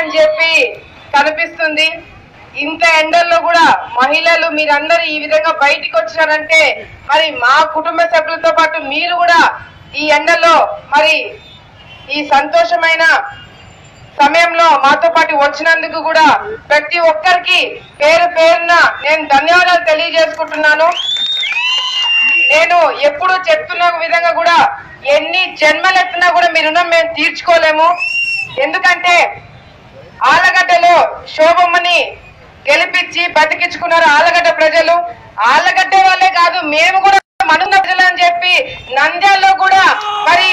అని చెప్పి కనిపిస్తుంది. ఇంత ఎండల్లో కూడా మహిళలు మీరందరూ ఈ విధంగా బయటికి వచ్చారంటే మరి మా కుటుంబ సభ్యులతో పాటు మీరు కూడా ఈ ఎండల్లో మరి ఈ సంతోషమైన సమయంలో మాతో పాటు వచ్చినందుకు కూడా ప్రతి ఒక్కరికి పేరు పేరున నేను ధన్యవాదాలు తెలియజేసుకుంటున్నాను. నేను ఎప్పుడు చెప్తున్న విధంగా కూడా ఎన్ని జన్మలెత్తినా కూడా మీ రుణం మేము తీర్చుకోలేము. ఎందుకంటే ఆలగడ్డలో శోభమ్మని గెలిపించి బతికించుకున్నారు ఆలగడ్డ ప్రజలు. ఆలగడ్డ వాళ్ళే కాదు, మేము కూడా మనున్న ప్రజలు అని చెప్పి నంద్యాలలో కూడా మరి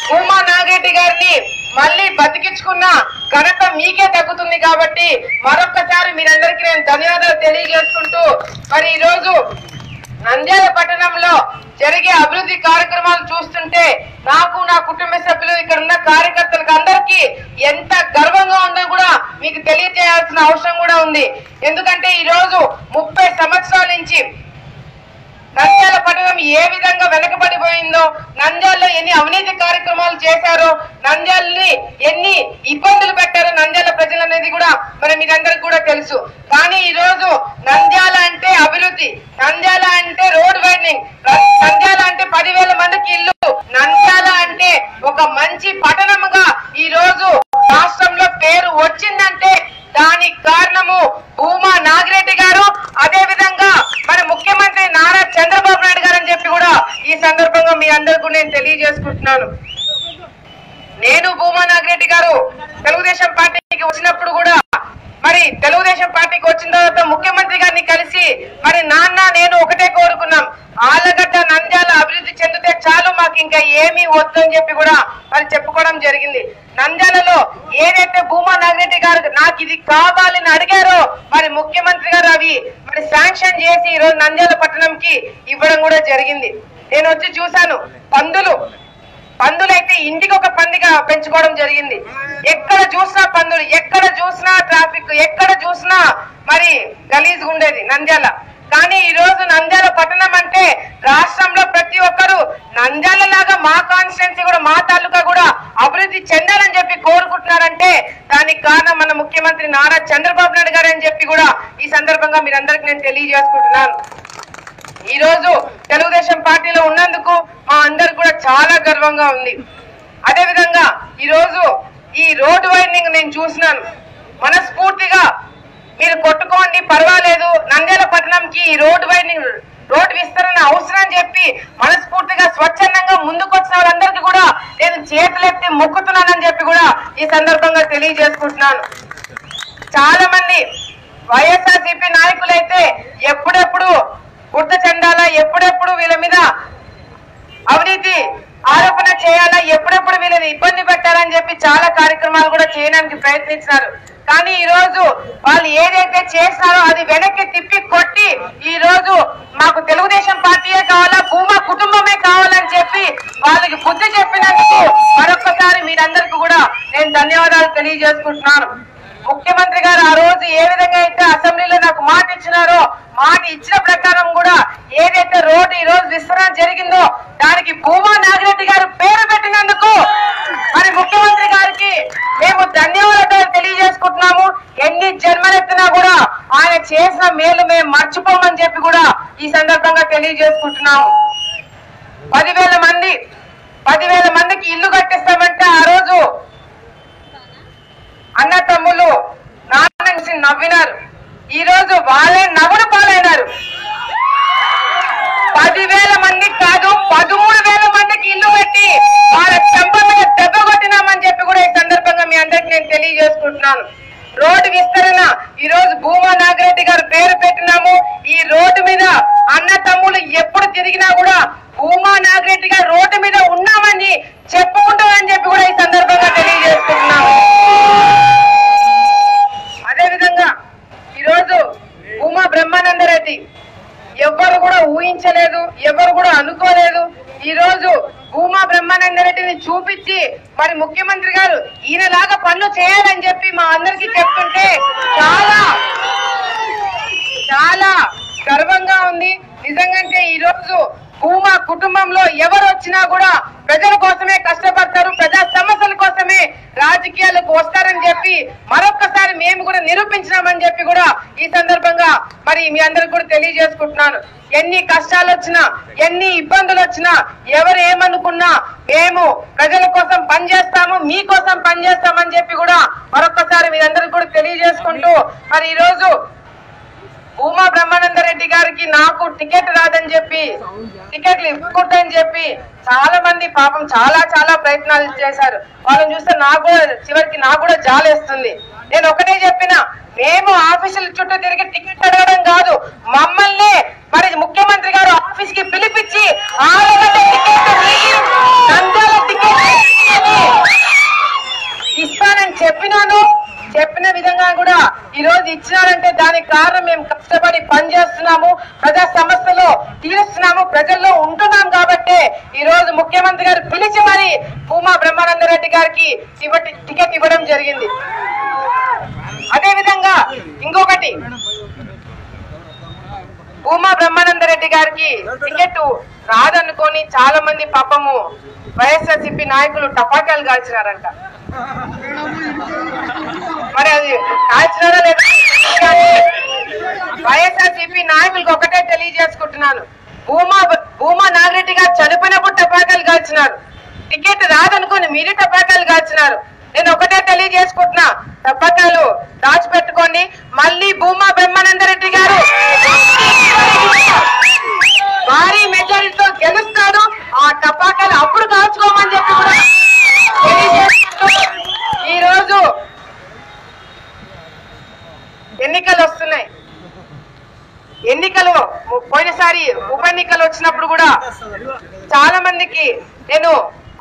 భూమా నాగిరెడ్డి గారిని మళ్ళీ బతికించుకున్న ఘనత మీకే తగ్గుతుంది. కాబట్టి మరొక్కసారి మీరందరికీ నేను ధన్యవాదాలు తెలియజేసుకుంటూ మరి ఈరోజు నంద్యాల పట్టణంలో జరిగే అభివృద్ధి కార్యక్రమాలు చూస్తుంటే నాకు నా కుటుంబ సభ్యులు ఇక్కడ ఉన్న కార్యకర్తలకు అందరికీ ఎంత గర్వంగా ఉందో కూడా మీకు తెలియజేయాల్సిన అవసరం కూడా ఉంది. ఎందుకంటే ఈ రోజు 30 సంవత్సరాల నుంచి నంద్యాల పట్టణం ఏ విధంగా వెనకబడిపోయిందో, నంద్యాలలో ఎన్ని అవినీతి కార్యక్రమాలు చేశారో, నంద్యాలని ఎన్ని ఇబ్బందులు పెట్టారో నంద్యాల ప్రజలు అనేది కూడా మరి మీరందరికీ కూడా తెలుసు. కానీ ఈ రోజు నంద్యాల అంటే అభివృద్ధి, నంద్యాల అంటే రోడ్ వైడనింగ్, నంద్యాల అంటే 10,000 మందికి ఇల్లు, నంద్యాల అంటే ఒక మంచి పట్టణముగా ఈ రోజు రాష్ట్రంలో పేరు వచ్చిందంటే దానికి కారణము భూమా నాగిరెడ్డి గారు, అదే విధంగా మన ముఖ్యమంత్రి నారా చంద్రబాబు నాయుడు గారు అని చెప్పి కూడా ఈ సందర్భంగా మీ అందరికీ నేను తెలియజేసుకుంటున్నాను. నేను భూమా నాగిరెడ్డి గారు తెలుగుదేశం పార్టీకి వచ్చినప్పుడు కూడా మరి తెలుగుదేశం పార్టీకి వచ్చిన తర్వాత ముఖ్యమంత్రి గారిని కలిసి మరి నాన్న నేను ఒకటే కోరుకున్నాం, ఆలగడ్డ నంద్యాల అభివృద్ధి చెందితే చాలు, మాకు ఇంకా ఏమీ వద్దని చెప్పి కూడా మరి చెప్పుకోవడం జరిగింది. నంద్యాలలో ఏదైతే భూమా నాగిరెడ్డి గారు నాకు ఇది కావాలని అడిగారో మరి ముఖ్యమంత్రి గారు అవి మరి శాంక్షన్ చేసి ఈ రోజు నంద్యాల పట్టణంకి ఇవ్వడం కూడా జరిగింది. నేను వచ్చి చూశాను, పందులైతే ఇంటికి ఒక పందిగా పెంచుకోవడం జరిగింది. ఎక్కడ చూసినా పందులు, ఎక్కడ చూసినా ట్రాఫిక్, ఎక్కడ చూసినా మరి గలీజ్గా ఉండేది నంద్యాల. కానీ ఈ రోజు నంద్యాల పట్టణం అంటే రాష్ట్రంలో ప్రతి ఒక్కరు నంద్యాల లాగా మా కాన్స్టిట్యున్సీ కూడా మా తాలూకా కూడా అభివృద్ధి చెందాలని చెప్పి కోరుకుంటున్నారంటే దానికి కారణం మన ముఖ్యమంత్రి నారా చంద్రబాబు నాయుడు గారు అని చెప్పి కూడా ఈ సందర్భంగా మీరందరికీ నేను తెలియజేసుకుంటున్నాను. ఈ రోజు తెలుగుదేశం పార్టీలో ఉన్నందుకు మా అందరికి కూడా చాలా గర్వంగా ఉంది. అదే విధంగా ఈ రోజు ఈ రోడ్డు వైడనింగ్ నేను చూసినాను. మనస్ఫూర్తిగా మీరు కొట్టుకోండి పర్వాలేదు, నంద్యాల పట్టణంకి ఈ రోడ్డు వైడనింగ్ రోడ్డు విస్తరణ అవసరం అని చెప్పి మనస్ఫూర్తిగా స్వచ్ఛందంగా ముందుకు వచ్చిన వాళ్ళందరికీ కూడా నేను చేతులెత్తి మొక్కుతున్నానని చెప్పి కూడా ఈ సందర్భంగా తెలియజేసుకుంటున్నాను. చాలా మంది వైఎస్ఆర్సీపీ నాయకులైతే ఎప్పుడెప్పుడు గుర్తు చెందాలా, ఎప్పుడెప్పుడు వీళ్ళ మీద అవినీతి ఆరోపణ చేయాలా, ఎప్పుడెప్పుడు వీళ్ళని ఇబ్బంది పెట్టాలని చెప్పి చాలా కార్యక్రమాలు కూడా చేయడానికి ప్రయత్నించినారు. కానీ ఈ రోజు వాళ్ళు ఏదైతే చేసినారో అది వెనక్కి తిప్పి కొట్టి ఈ రోజు మాకు తెలుగుదేశం పార్టీయే కావాలా, భూమా కుటుంబమే కావాలని చెప్పి వాళ్ళకి బుద్ధి చెప్పినందుకు మరొక్కసారి మీరందరికీ కూడా నేను ధన్యవాదాలు తెలియజేసుకుంటున్నాను. ముఖ్యమంత్రి గారు ఆ రోజు ఏ విధంగా అయితే అసెంబ్లీలో నాకు మాట ఇచ్చినారో మాట ఇచ్చిన ప్రకారం కూడా ఏదైతే రోడ్డు ఈ రోజు విస్తరణ జరిగిందో దానికి భూమా నాగిరెడ్డి గారు పేరు పెట్టినందుకు మరి ముఖ్యమంత్రి గారికి మేము ధన్యవాదాలు తెలియజేసుకుంటున్నాము. ఎన్ని జన్మలెత్తినా కూడా ఆయన చేసిన మేలు మేము మర్చిపోమని చెప్పి కూడా ఈ సందర్భంగా తెలియజేసుకుంటున్నాము. 10,000 మందికి ఇల్లు కట్టిస్తామంటే ఆ రోజు అన్న తమ్ముళ్ళు నాన్న నవ్వినారు. ఈ రోజు వాళ్ళే నవ్వుడు పాలైనారు. 10,000 మందికి కాదు 13,000 మందికి ఇల్లు పెట్టి వాళ్ళ చెంప మీద దెబ్బ కొట్టినామని చెప్పి కూడా ఈ సందర్భంగా మీ అందరికి నేను తెలియజేసుకుంటున్నాను. రోడ్డు విస్తరణ ఈ రోజు భూమా నాగిరెడ్డి గారు పేరు పెట్టినాము. ఈ రోడ్డు మీద అన్న తమ్ముళ్ళు ఎప్పుడు తిరిగినా కూడా భూమా నాగిరెడ్డి గారు రోడ్డు మీద ఉన్నామని చెప్పుకుంటామని చెప్పి కూడా ఈ సందర్భంగా తెలియజేసుకుంటున్నాము. అదే విధంగా ఈరోజు భూమా బ్రహ్మానందరెడ్డి ఎవరు కూడా ఊహించలేదు, ఎవరు కూడా అనుకోలేదు. ఈ రోజు భూమా బ్రహ్మానందరెడ్డిని చూపించి మరి ముఖ్యమంత్రి గారు ఈయనలాగా పనులు చేయాలని చెప్పి మా అందరికీ చెప్తుంటే చాలా చాలా గర్వంగా ఉంది. నిజంగా ఈ రోజు భూమా కుటుంబంలో ఎవరు వచ్చినా కూడా ప్రజల కోసమే కష్టపడతారు, ప్రజా సమస్యల కోసమే రాజకీయాలకు వస్తారని చెప్పి మరొక్కసారి మేము కూడా నిరూపించినామని చెప్పి కూడా ఈ సందర్భంగా మరి మీ అందరికి కూడా తెలియజేసుకుంటున్నాను. ఎన్ని కష్టాలు వచ్చినా, ఎన్ని ఇబ్బందులు వచ్చినా, ఎవరు ఏమనుకున్నా మేము ప్రజల కోసం పనిచేస్తాము, మీకోసం పనిచేస్తామని చెప్పి కూడా మరొక్కసారి మీరందరికీ కూడా తెలియజేసుకుంటూ మరి ఈ రోజు భూమా బ్రహ్మానందరెడ్డి గారికి నాకు టికెట్ రాదని చెప్పి, టికెట్లు ఇవ్వకూడదని చెప్పి చాలా మంది పాపం చాలా ప్రయత్నాలు చేశారు. వాళ్ళని చూస్తే నాకు చివరికి నాకు కూడా జాలేస్తుంది. నేను ఒకటే చెప్పిన, మేము ఆఫీసుల చుట్టూ తిరిగి టికెట్ అడగడం కాదు, మమ్మల్ని మరి ముఖ్యమంత్రి గారు ఆఫీస్ కి పిలిపించి ఇస్తానని చెప్పినాను. చెప్పిన విధంగా కూడా ఈ రోజు ఇచ్చినారంటే దానికి కారణం మేము కష్టపడి పనిచేస్తున్నాము, ప్రజా సమస్యలు తీరుస్తున్నాము, ప్రజల్లో ఉంటున్నాం కాబట్టి ఈ రోజు ముఖ్యమంత్రి గారు పిలిచి మరి భూమా బ్రహ్మానందరెడ్డి గారికి టికెట్ ఇవ్వడం జరిగింది. అదే విధంగా ఇంకొకటి, భూమా బ్రహ్మానందరెడ్డి గారికి టికెట్ రాదనుకొని చాలా మంది పాపము వైఎస్ఆర్సీపీ నాయకులు టపాకాయలు కాల్చినారంట. మరి అది కాల్చినారా లేదా? వైఎస్ఆర్సీపీ నాయకులకు ఒకటే తెలియజేసుకుంటున్నాను, భూమా నాగిరెడ్డి గారు చనిపోయినప్పుడు టపాకాయలు కాల్చినారు, టికెట్ రాదనుకొని మీరు టపాకాయలు కాల్చినారు. నేను ఒకటే తెలియజేసుకుంటున్నా, టపాకాయలు దాచిపెట్టుకోండి. మళ్ళీ భూమా బ్రహ్మానందరెడ్డి గారు భారీ మెజారిటీతో గెలుస్తారు, ఆ టపాకాయలు అప్పుడు కాల్చుకోమని చెప్పి కూడా తెలియజేసుకుంటూ ఈ రోజు ఎన్నికలు వస్తున్నాయి. ఎన్నికలు పోయినసారి ఉప ఎన్నికలు వచ్చినప్పుడు కూడా చాలా మందికి నేను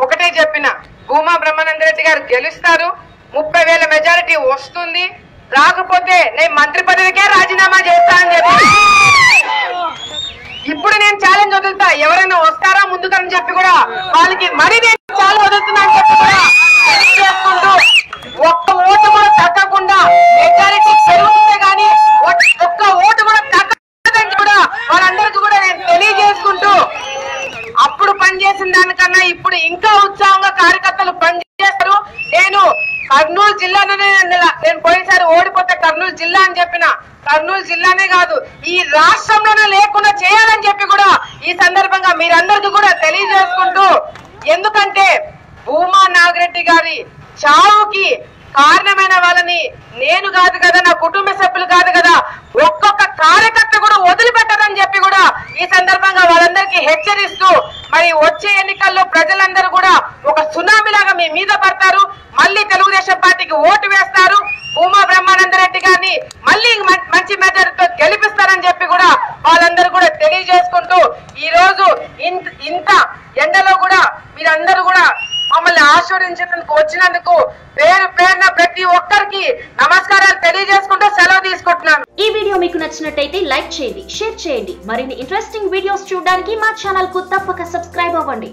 ఒకటే చెప్పిన, భూమా బ్రహ్మానందరెడ్డి గారు గెలుస్తారు, 30,000 మెజారిటీ వస్తుంది, రాకపోతే నేను మంత్రి పదవికే రాజీనామా చేస్తా అని చెప్పి ఇప్పుడు నేను ఛాలెంజ్ వదులుతా, ఎవరైనా వస్తారా ముందుకని చెప్పి కూడా వాళ్ళకి మరి నేను ఛాలెంజ్ వదులుతున్నా అని చెప్పి కూడా తెలియజేసుకుంటూ ఒక్క ఓటు కూడా తగ్గకుండా మెజారిటీ పెరుగుతుంది కానీ ఒక్క ఓటు కూడా తగ్గదని కూడా వాళ్ళందరికీ కూడా నేను తెలియజేసుకుంటూ అప్పుడు పనిచేసిన దానికన్నా ఇప్పుడు ఇంకా ఉత్సాహంగా కార్యకర్తలు పనిచేస్తారు. నేను కర్నూలు జిల్లాలోనే నేను పోయినసారి ఓడిపోతే కర్నూలు జిల్లా అని చెప్పిన, కర్నూలు జిల్లానే కాదు ఈ రాష్ట్రంలోనే లేకుండా చేయాలని చెప్పి కూడా ఈ సందర్భంగా మీరందరికీ కూడా తెలియజేసుకుంటూ, ఎందుకంటే భూమా నాగిరెడ్డి గారి చావుకి కారణమైన వాళ్ళని నేను కాదు కదా, నా కుటుంబ సభ్యులు కాదు కదా, ఒక్కొక్క కార్యకర్త కూడా వదిలిపెట్టదని చెప్పి కూడా ఈ సందర్భంగా వాళ్ళందరికీ హెచ్చరిస్తూ మరి వచ్చే ఎన్నికల్లో ప్రజలందరూ కూడా ఒక సునామీ లాగా మీ మీద పడతారు, మళ్ళీ తెలుగుదేశం పార్టీకి ఓటు వేస్తారు, భూమా బ్రహ్మానందరెడ్డి గారిని మళ్ళీ మంచి మెజారిటీతో గెలిపిస్తారని చెప్పి కూడా వాళ్ళందరూ కూడా తెలియజేసుకుంటూ ఈ రోజు ఇంత ఎండలో కూడా మీరందరూ కూడా మమ్మల్ని ఆశీర్వదించేందుకు వచ్చినందుకు పేరున ప్రతి ఒక్కరికి నమస్కారాలు తెలియజేసుకుంటూ సెలవు తీసుకుంటున్నాను. ఈ వీడియో మీకు నచ్చినట్టయితే లైక్ చేయండి, షేర్ చేయండి. మరిన్ని ఇంట్రెస్టింగ్ వీడియోస్ చూడడానికి మా ఛానల్ కు తప్పక సబ్స్క్రైబ్ అవ్వండి.